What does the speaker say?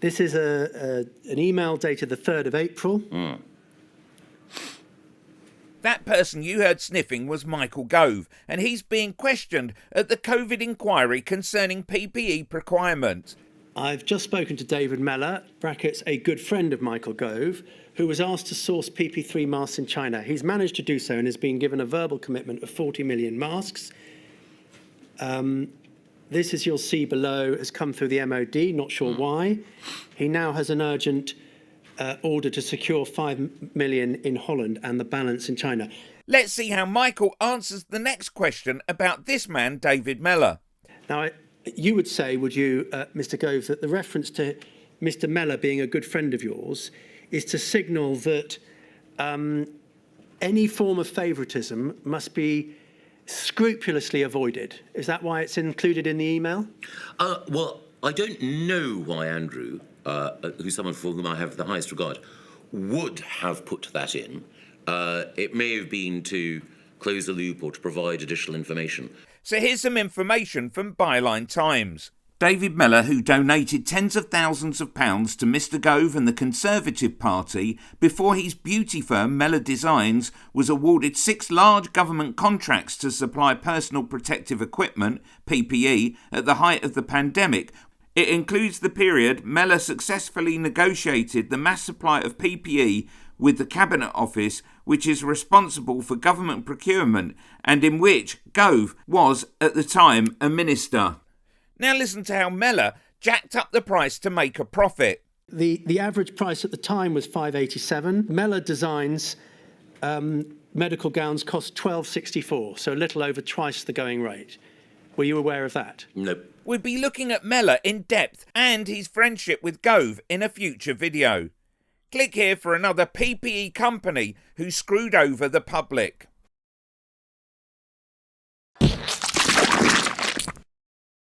This is an email dated the 3rd of April. That person you heard sniffing was Michael Gove, and he's being questioned at the COVID inquiry concerning PPE requirements. I've just spoken to David Mellor, brackets, a good friend of Michael Gove, who was asked to source PP3 masks in China. He's managed to do so and has been given a verbal commitment of 40 million masks. This, as you'll see below, has come through the MOD, not sure why. He now has an urgent order to secure 5 million in Holland and the balance in China. Let's see how Michael answers the next question about this man, David Mellor. Now, you would say, would you, Mr. Gove, that the reference to Mr. Mellor being a good friend of yours is to signal that any form of favouritism must be scrupulously avoided? Is that why it's included in the email? Well, I don't know why Andrew, who's someone for whom I have the highest regard, would have put that in. It may have been to close the loop or to provide additional information. So here's some information from Byline Times. David Mellor, who donated tens of thousands of pounds to Mr Gove and the Conservative Party before his beauty firm Mellor Designs was awarded 6 large government contracts to supply personal protective equipment, PPE, at the height of the pandemic. It includes the period Mellor successfully negotiated the mass supply of PPE with the Cabinet Office, which is responsible for government procurement, and in which Gove was at the time a minister. Now listen to how Mellor jacked up the price to make a profit. The average price at the time was $587. Mellor Designs medical gowns cost $12.64, so a little over twice the going rate. Were you aware of that? No. We'll be looking at Mellor in depth and his friendship with Gove in a future video. Click here for another PPE company who screwed over the public.